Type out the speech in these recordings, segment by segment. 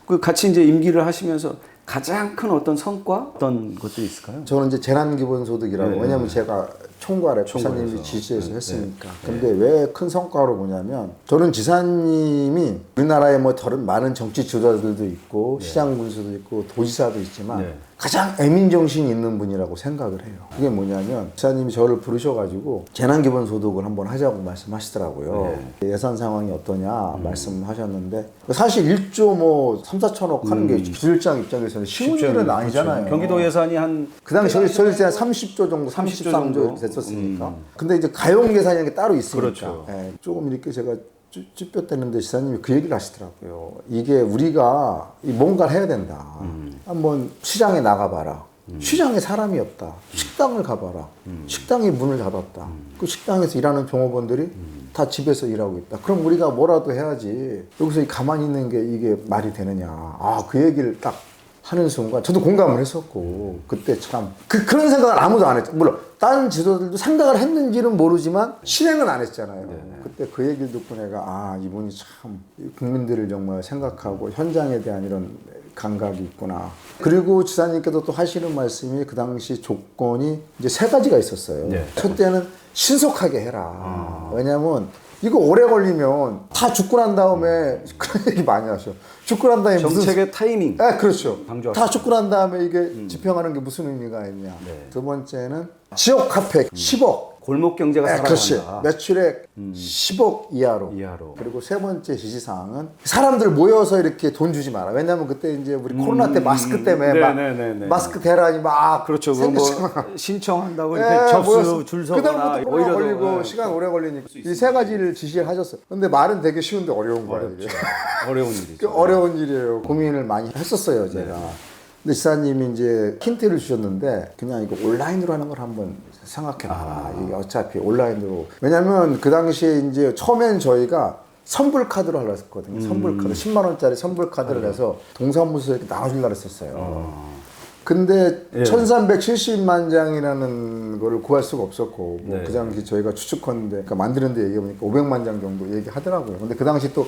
그 같이 이제 임기를 하시면서 가장 큰 어떤 성과 어떤 것들이 있을까요? 저는 이제 재난기본소득이라고 네. 왜냐하면 제가 총괄에 지사님이 지시해서 했으니까. 근데 왜 큰 성과로 보냐면 저는 지사님이 우리나라에 뭐 다른 많은 정치 지도자들도 있고 시장 군수도 있고 도지사도 있지만 가장 애민정신이 있는 분이라고 생각을 해요. 그게 뭐냐면 지사님이 저를 부르셔가지고 재난기본소득을 한번 하자고 말씀하시더라고요. 예산 상황이 어떠냐 말씀하셨는데 사실 1조 뭐 3, 4천억 하는 게 기술장 입장에서는 쉬운 일은 아니잖아요. 경기도 예산이 한 그 당시 저희 때 30조 정도, 30조 33조 정도? 됐었으니까. 근데 이제 가용 예산이라는 게 따로 있으니까. 그렇죠. 예, 조금 이렇게 제가 쭈뼛댔는데 지사님이 그 얘기를 하시더라고요. 이게 우리가 뭔가를 해야 된다. 한번 시장에 나가봐라. 시장에 사람이 없다. 식당을 가봐라. 식당이 문을 닫았다. 그 식당에서 일하는 종업원들이 다 집에서 일하고 있다. 그럼 우리가 뭐라도 해야지. 여기서 가만히 있는 게 이게 말이 되느냐. 아, 그 얘기를 딱 하는 순간 저도 공감을 했었고 그때 참 그런 생각을 아무도 안 했죠. 물론 다른 지도자들도 생각을 했는지는 모르지만 실행은 안 했잖아요. 그때 그 얘기를 듣고 내가 아, 이분이 참 국민들을 정말 생각하고 현장에 대한 이런 감각이 있구나. 그리고 지사님께서 또 하시는 말씀이 그 당시 조건이 이제 세 가지가 있었어요. 첫째는 신속하게 해라. 왜냐면 이거 오래 걸리면 다 죽고 난 다음에 그런 얘기 많이 하셔. 죽고 난 다음에 정책의 타이밍. 네, 그렇죠. 강조하시죠. 다 죽고 난 다음에 이게 집행하는 게 무슨 의미가 있냐. 두 번째는 지역 카페 10억. 골목 경제가 살아간다. 그렇지. 매출액 10억 이하로. 그리고 세 번째 지시사항은 사람들 모여서 이렇게 돈 주지 마라. 왜냐면 그때 이제 우리 코로나 때 마스크 때문에 막 마스크 대란이 막 그렇죠. 뭐 신청한다고 이렇게 네, 접수 줄 서거나 그다음부터 코로나 오히려 걸리고 시간 오래 걸리니까 이 세 가지를 지시를 하셨어요. 근데 말은 되게 쉬운데 어려운 거예요. 이게. 어려운 일이죠. 어려운 일이에요. 고민을 많이 했었어요, 제가. 근데 지사님이 이제 힌트를 주셨는데 그냥 이거 온라인으로 하는 걸 한번 생각해봐라. 이게 어차피 온라인으로. 왜냐면 그 당시에 이제 처음엔 저희가 선불 카드로 하려 했거든요. 선불 카드 10만 원짜리 선불 카드를 해서 동사무소에 이렇게 나눠주려고 했었어요. 근데 1370만 장이라는 거를 구할 수가 없었고 그 당시 저희가 추측했는데 그러니까 만드는데 얘기해보니까 500만 장 정도 얘기하더라고요. 근데 그 당시 또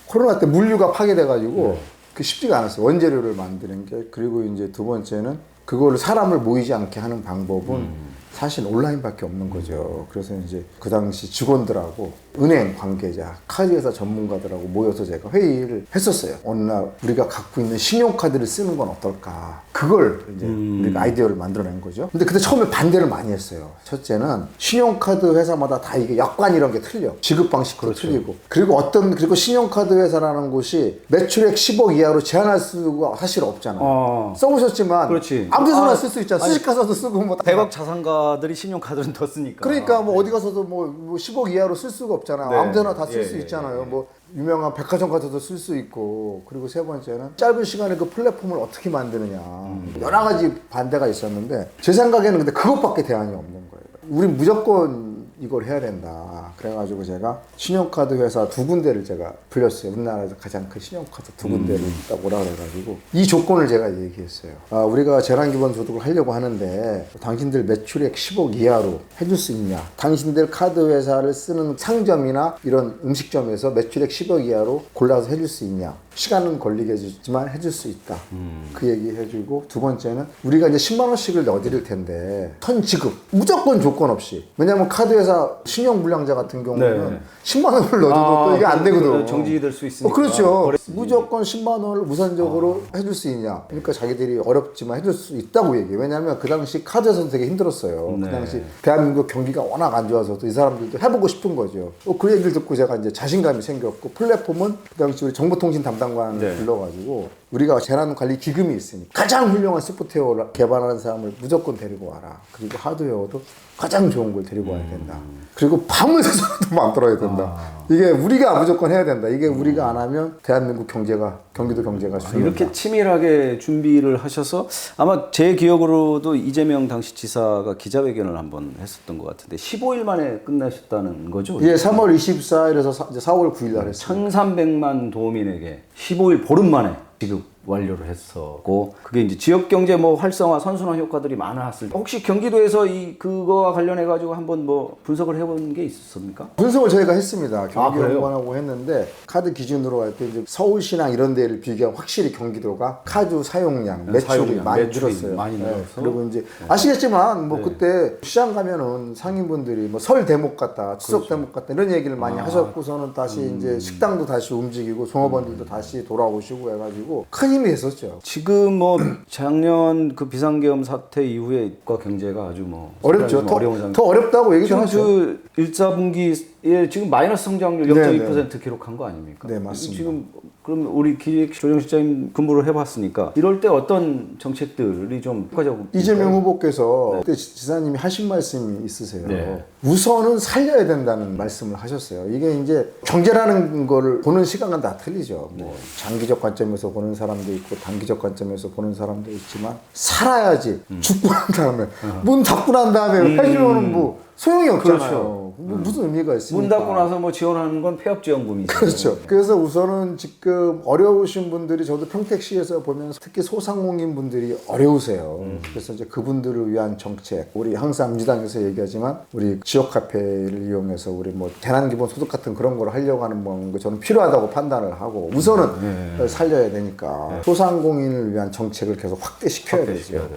코로나 때 물류가 파괴돼가지고 그 쉽지가 않았어요. 원재료를 만드는 게. 그리고 이제 두 번째는 그거를 사람을 모이지 않게 하는 방법은 사실 온라인밖에 없는 거죠. 그래서 이제 그 당시 직원들하고 은행 관계자, 카드회사 전문가들하고 모여서 제가 회의를 했었어요. 어느 날 우리가 갖고 있는 신용카드를 쓰는 건 어떨까. 그걸 이제 우리가 아이디어를 만들어낸 거죠. 근데 그때 처음에 반대를 많이 했어요. 첫째는 신용카드 회사마다 다 이게 약관 이런 게 틀려. 지급 방식도 틀리고. 그리고 신용카드 회사라는 곳이 매출액 10억 이하로 제한할 수가 사실 없잖아. 써보셨지만 아무 데서나 쓸 수 있잖아. 수식카드도 쓰고 뭐 100억 자산가들이 신용카드는 더 쓰니까. 그러니까 뭐 어디 가서도 뭐 10억 이하로 쓸 수가 없잖아. 아무 데나 다 쓸 수 있잖아요. 뭐 유명한 백화점 카드도 쓸 수 있고. 그리고 세 번째는 짧은 시간에 그 플랫폼을 어떻게 만드느냐. 여러 가지 반대가 있었는데 제 생각에는 근데 그것밖에 대안이 없는 거예요. 우린 무조건 이걸 해야 된다. 그래가지고 제가 신용카드 회사 두 군데를 제가 불렸어요. 우리나라에서 가장 큰 신용카드 두 군데를 딱 오라 그래가지고 이 조건을 제가 얘기했어요. 우리가 재난기본소득을 하려고 하는데 당신들 매출액 10억 이하로 해줄 수 있냐. 당신들 카드 회사를 쓰는 상점이나 이런 음식점에서 매출액 10억 이하로 골라서 해줄 수 있냐. 시간은 걸리겠지만 해줄 수 있다. 그 얘기 해주고 두 번째는 우리가 이제 10만 원씩을 넣어드릴 텐데 선 지급 무조건 조건 없이. 왜냐하면 카드회사 신용불량자 같은 경우는 10만 원을 넣어도 또 이게 안 되거든. 정지될 수 있으니까. 그렇죠. 무조건 10만 원을 무선적으로 해줄 수 있냐. 그러니까 자기들이 어렵지만 해줄 수 있다고 얘기해요. 왜냐하면 그 당시 카드에서도 되게 힘들었어요. 그 당시 대한민국 경기가 워낙 안 좋아서 또 이 사람들도 해보고 싶은 거죠. 그 얘기를 듣고 제가 이제 자신감이 생겼고 플랫폼은 그 당시 우리 정보통신 담당관을 불러가지고 우리가 재난관리기금이 있으니 가장 훌륭한 소프트웨어를 개발하는 사람을 무조건 데리고 와라. 그리고 하드웨어도 가장 좋은 걸 데리고 와야 된다. 그리고 밤을 새서라도 만들어야 된다. 이게 우리가 무조건 해야 된다. 이게 우리가 안 하면 대한민국 경기도 경제가 죽는다. 이렇게 치밀하게 준비를 하셔서 아마 제 기억으로도 이재명 당시 지사가 기자회견을 한번 했었던 것 같은데 15일 만에 끝나셨다는 거죠? 예, 3월 24일에서 4월 9일 날 했어요. 1300만 도민에게 15일 보름 만에 지급. 완료를 했었고 그게 이제 지역 경제 뭐 활성화 선순환 효과들이 많았을 때 혹시 경기도에서 그거와 관련해 가지고 한번 뭐 분석을 해본 게 있었습니까? 분석을 저희가 했습니다. 그래요? 경기연구원하고 했는데 카드 기준으로 할 때 이제 서울시랑 이런 데를 비교하면 확실히 경기도가 카드 사용량, 매출이 사용량, 많이 매출이 늘었어요. 많이 늘어서. 그리고 이제 아시겠지만 뭐 그때 시장 가면은 상인분들이 뭐 설 대목 같다, 추석 대목 같다 이런 얘기를 많이 하셨고서는 다시 이제 식당도 다시 움직이고 종업원들도 다시 돌아오시고 해가지고 큰 힘이 됐었죠. 지금 뭐 작년 그 비상계엄 사태 이후에 국가 경제가 아주 뭐 어렵죠. 좀 어려운 상황. 더 어렵다고 얘기 좀 지금 하죠. 그 1사분기에 지금 마이너스 성장률 0.2% 기록한 거 아닙니까? 네, 맞습니다. 지금 그럼 우리 기획조정실장님 근무를 해봤으니까 이럴 때 어떤 정책들이 좀 효과적으로 이재명 후보께서 그때 지사님이 하신 말씀이 있으세요. 네. 우선은 살려야 된다는 말씀을 하셨어요. 이게 이제 경제라는 거를 보는 시간은 다 틀리죠. 뭐 장기적 관점에서 보는 사람도 있고 단기적 관점에서 보는 사람도 있지만 살아야지. 죽고 난 다음에 문 닫고 난 다음에 해주면은 뭐 소용이 없잖아요. 그렇죠. 뭐 무슨 의미가 있습니까? 문 닫고 나서 뭐 지원하는 건 폐업지원금이죠. 그렇죠. 그래서 우선은 지금 어려우신 분들이 저도 평택시에서 보면서 특히 소상공인 분들이 어려우세요. 그래서 이제 그분들을 위한 정책, 우리 항상 민주당에서 얘기하지만 우리 지역 카페를 이용해서 우리 뭐 재난기본소득 같은 그런 걸 하려고 하는 건 저는 필요하다고 판단을 하고 우선은 살려야 되니까 소상공인을 위한 정책을 계속 확대시켜야 되죠.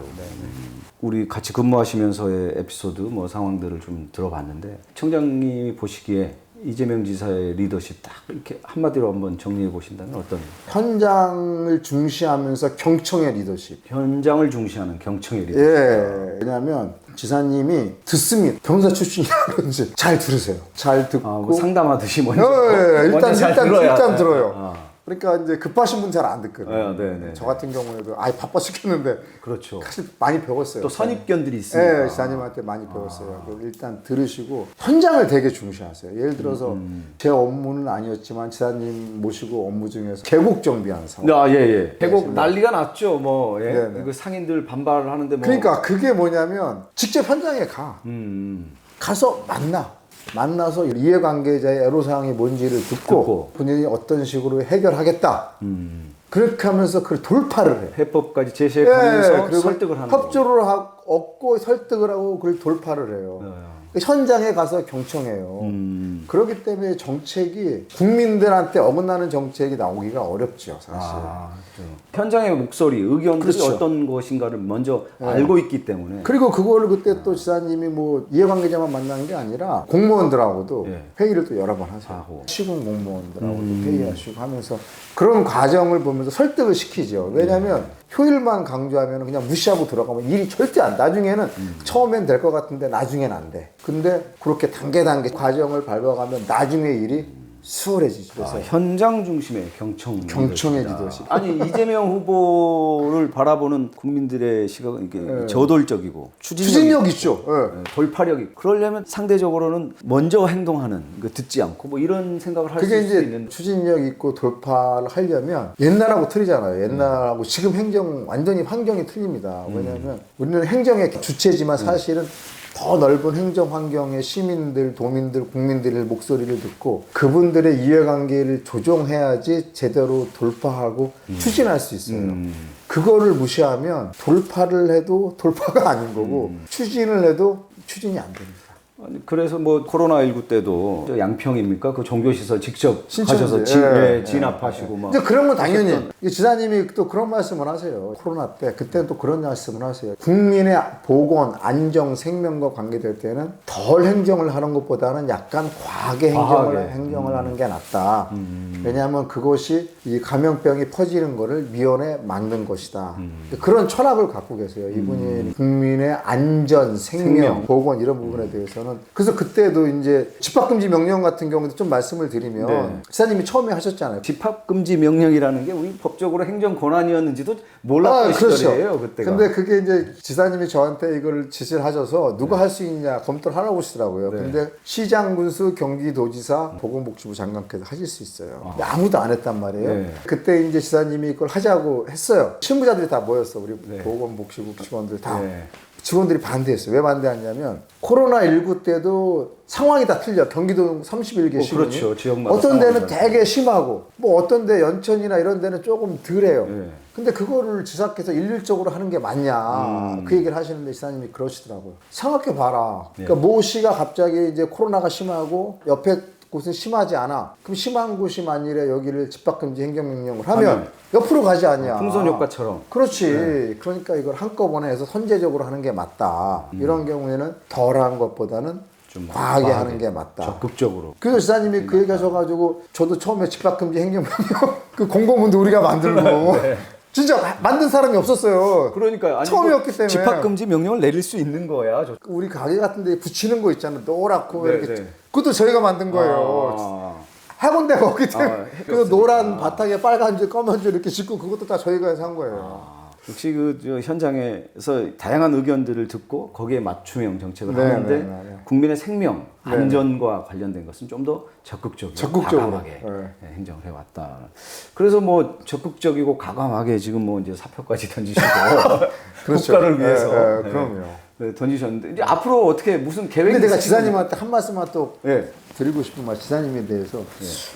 우리 같이 근무하시면서의 에피소드 뭐 상황들을 좀 들어봤는데 청장님이 보시기에 이재명 지사의 리더십 딱 이렇게 한마디로 한번 정리해 보신다면 어떤? 현장을 중시하면서 경청의 리더십. 현장을 중시하는 경청의 리더십. 예. 왜냐하면 지사님이 듣습니다. 병사 출신이라든지 잘 들으세요. 잘 듣고. 뭐 상담하듯이 먼저. 일단 들어요. 그러니까 이제 급하신 분 잘 안 듣거든요. 네. 저 같은 경우에도 바빠 죽겠는데 그렇죠. 사실 많이 배웠어요. 또 선입견들이 있으니까. 네, 지사님한테 많이 배웠어요. 그래서 일단 들으시고 현장을 되게 중시하세요. 예를 들어서 제 업무는 아니었지만 지사님 모시고 업무 중에서 계곡 정비하는 상황. 예. 계곡 난리가 났죠. 뭐 네네. 그 상인들 반발을 하는데 뭐. 그러니까 그게 뭐냐면 직접 현장에 가. 가서 만나서 이해관계자의 애로사항이 뭔지를 듣고 본인이 어떤 식으로 해결하겠다. 그렇게 하면서 그걸 돌파를 해. 해법까지 제시해 가면서 그리고 설득을 하는 협조를 얻고 설득을 하고 그걸 돌파를 해요. 현장에 가서 경청해요. 그렇기 때문에 정책이 국민들한테 어긋나는 정책이 나오기가 어렵죠, 사실. 그렇죠. 현장의 목소리, 의견들이 그렇죠. 어떤 것인가를 먼저 알고 있기 때문에. 그리고 그거를 그때 또 지사님이 뭐 이해관계자만 만나는 게 아니라 공무원들하고도 회의를 또 여러 번 하세요. 시군 공무원들하고도 회의하시고 하면서 그런 과정을 보면서 설득을 시키죠. 왜냐하면 효율만 강조하면 그냥 무시하고 들어가면 일이 절대 안 돼. 나중에는 처음엔 될 것 같은데 나중엔 안 돼. 근데 그렇게 단계 과정을 밟아가면 나중에 일이 수월해지죠. 그래서 현장 중심의 경청의 리더십. 아니 이재명 후보를 바라보는 국민들의 시각은 이게 저돌적이고 추진력 있죠. 돌파력이. 그러려면 상대적으로는 먼저 행동하는 듣지 않고 뭐 이런 생각을 할 수 그게 이제 있는. 추진력 있고 돌파를 하려면 옛날하고 틀리잖아요. 옛날하고 지금 완전히 환경이 틀립니다. 왜냐하면 우리는 행정의 주체지만 사실은 더 넓은 행정 환경의 시민들, 도민들, 국민들의 목소리를 듣고 그분들의 이해관계를 조정해야지 제대로 돌파하고 추진할 수 있어요. 그거를 무시하면 돌파를 해도 돌파가 아닌 거고 추진을 해도 추진이 안 됩니다. 아니, 그래서 뭐 코로나19 때도 양평입니까? 그 종교시설 직접 신천지. 가셔서 진압하시고 막. 이제 그런 건 당연히 지사님이 또 그런 말씀을 하세요. 코로나 때 그때는 또 그런 말씀을 하세요. 국민의 보건, 안정, 생명과 관계될 때는 덜 행정을 하는 것보다는 약간 과하게 행정을 하는 게 낫다. 왜냐하면 그것이 이 감염병이 퍼지는 거를 미연에 막는 것이다. 그런 철학을 갖고 계세요. 이분이 국민의 안전, 생명, 보건 이런 부분에 대해서는. 그래서 그때도 이제 집합금지 명령 같은 경우도 좀 말씀을 드리면 지사님이 처음에 하셨잖아요. 집합금지 명령이라는 게 우리 법적으로 행정 권한이었는지도 몰랐던 시절이에요. 그때가. 근데 그게 이제 지사님이 저한테 이걸 지시를 하셔서 누가 할 수 있냐 검토를 하라고 하시더라고요. 근데 시장 군수, 경기도지사, 보건복지부 장관께서 하실 수 있어요. 근데 아무도 안 했단 말이에요. 그때 이제 지사님이 그걸 하자고 했어요. 실무자들이 다 모였어. 우리 보건복지부 직원들 다. 직원들이 반대했어요. 왜 반대하냐면 코로나19 때도 상황이 다 틀려. 경기도 31개 시군이 그렇죠. 지역마다 어떤 데는 상황이 되게 심하고 뭐 어떤 데 연천이나 이런 데는 조금 덜해요. 네. 근데 그거를 지사께서 일률적으로 하는 게 맞냐 그 얘기를 하시는데 지사님이 그러시더라고요. 생각해 봐라. 그러니까 모 시가 갑자기 이제 코로나가 심하고 옆에 곳은 심하지 않아. 그럼 심한 곳이 만일에 여기를 집합금지 행정명령을 하면 옆으로 가지 않냐. 풍선 효과처럼. 그렇지. 그러니까 이걸 한꺼번에 해서 선제적으로 하는 게 맞다. 이런 경우에는 덜한 것보다는 좀 과하게 하는 게 맞다. 적극적으로. 그래서 지사님이 그 얘기 하셔가지고 저도 처음에 집합금지 행정명령 그 공고문도 우리가 만들고 진짜 만든 사람이 없었어요. 그러니까 아니, 처음이었기 때문에. 집합금지 명령을 내릴 수 있는 거야. 우리 가게 같은 데 붙이는 거 있잖아. 노랗고 네, 이렇게. 네. 그것도 저희가 만든 거예요. 학원 데가 없기 때문에. 그래서 노란 바닥에 빨간 줄 검은 줄 이렇게 짓고 그것도 다 저희가 해서 한 거예요. 역시 저 현장에서 다양한 의견들을 듣고 거기에 맞춤형 정책을 네, 하는데 네, 네, 네. 국민의 생명 안전과 관련된 것은 좀 더 적극적으로 과감하게 네. 행정을 해왔다. 그래서 뭐 적극적이고 과감하게 지금 뭐 이제 사표까지 던지시고 그렇죠. 국가를 위해서 그럼요. 네, 던지셨는데 이제 앞으로 어떻게 무슨 계획이 근데 내가 있으신지- 지사님한테 한 말씀만 또 네. 드리고 싶은 말 지사님에 대해서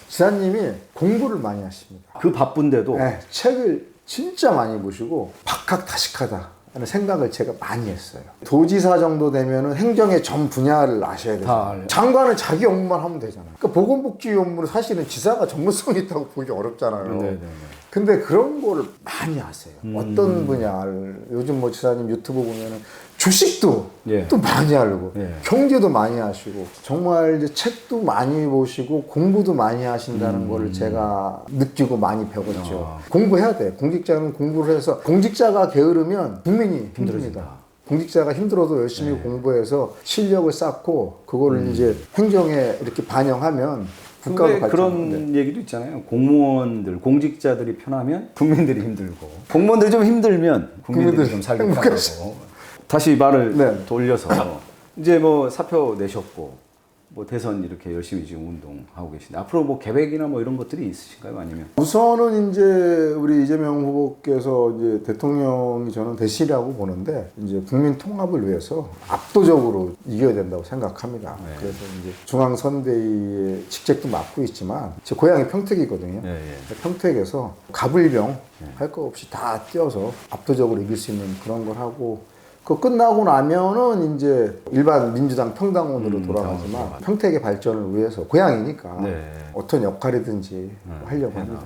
지사님이 공부를 많이 하십니다. 그 바쁜데도 네, 책을 진짜 많이 보시고 박학다식하다 하는 생각을 제가 많이 했어요. 도지사 정도 되면은 행정의 전 분야를 아셔야 다 되잖아요. 알죠. 장관은 자기 업무만 하면 되잖아요. 그러니까 보건복지 업무는 사실은 지사가 전문성이 있다고 보기 어렵잖아요. 네네네. 근데 그런 거를 많이 하세요. 어떤 분야를 요즘 뭐 지사님 유튜브 보면은 주식도 예. 또 많이 알고 예. 경제도 많이 하시고 정말 이제 책도 많이 보시고 공부도 많이 하신다는 거를 제가 느끼고 많이 배웠죠. 공부해야 돼. 공직자는 공부를 해서 공직자가 게으르면 국민이 힘듭니다. 공직자가 힘들어도 열심히 공부해서 실력을 쌓고 그거를 이제 행정에 이렇게 반영하면 국가도 근데 그런 발전하는데. 얘기도 있잖아요. 공무원들, 공직자들이 편하면 국민들이 힘들고 국무원들이 좀 힘들면 국민들이 국민들이 좀 살기 행복하지. 편하고. 다시 말을 네. 돌려서 이제 뭐 사표 내셨고 뭐 대선 이렇게 열심히 지금 운동하고 계신데 앞으로 뭐 계획이나 뭐 이런 것들이 있으신가요? 아니면 우선은 이제 우리 이재명 후보께서 이제 대통령이 저는 되시라고 보는데 이제 국민 통합을 위해서 압도적으로 이겨야 된다고 생각합니다. 그래서 이제 중앙선대위의 직책도 맡고 있지만 제 고향이 평택이거든요. 예, 예. 평택에서 가불병 할 거 없이 다 뛰어서 압도적으로 이길 수 있는 그런 걸 하고 그 끝나고 나면은 이제 일반 민주당 평당원으로 돌아가지만 평택의 발전을 위해서 고향이니까 네. 어떤 역할이든지 하려고 합니다.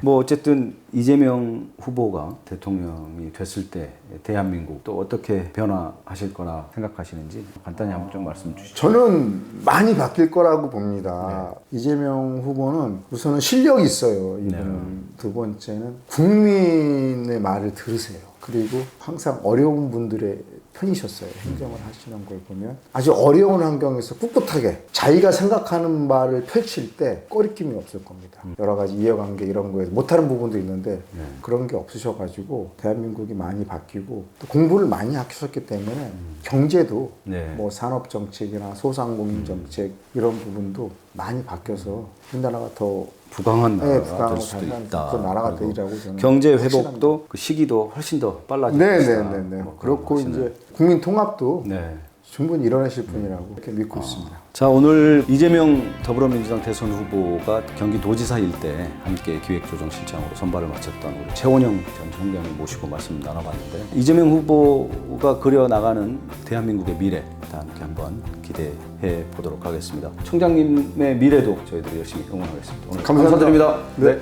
뭐 어쨌든 이재명 후보가 대통령이 됐을 때 대한민국 또 어떻게 변화하실 거라 생각하시는지 간단히 한번 좀 말씀 주시죠. 저는 많이 바뀔 거라고 봅니다. 이재명 후보는 우선은 실력이 있어요. 이분은. 두 번째는 국민의 말을 들으세요. 그리고 항상 어려운 분들의 편이셨어요. 행정을 하시는 걸 보면 아주 어려운 환경에서 꿋꿋하게 자기가 생각하는 말을 펼칠 때 꺼리낌이 없을 겁니다. 여러 가지 이해관계 이런 거에서 못하는 부분도 있는데 그런 게 없으셔가지고 대한민국이 많이 바뀌고 또 공부를 많이 하셨기 때문에 경제도 네. 뭐 산업정책이나 소상공인정책 이런 부분도 많이 바뀌어서 우리나라가 더 부강한 나라가 부강하고 될 수도 잘 있다. 그런 나라가 그리고 되리라고 저는 경제 확신합니다. 회복도 그 시기도 훨씬 더 빨라질 것이다. 네네네. 뭐 그런 그렇고 확신을. 이제 국민 통합도 네. 충분히 일어나실 분이라고 이렇게 믿고 있습니다. 자, 오늘 이재명 더불어민주당 대선 후보가 경기도지사 일대 함께 기획조정실장으로 선발을 마쳤던 우리 최원영 전 총장을 모시고 말씀 나눠봤는데 이재명 후보가 그려나가는 대한민국의 미래 다 함께 한번 기대해 보도록 하겠습니다. 총장님의 미래도 저희들이 열심히 응원하겠습니다. 오늘 감사합니다. 감사드립니다. 네. 네.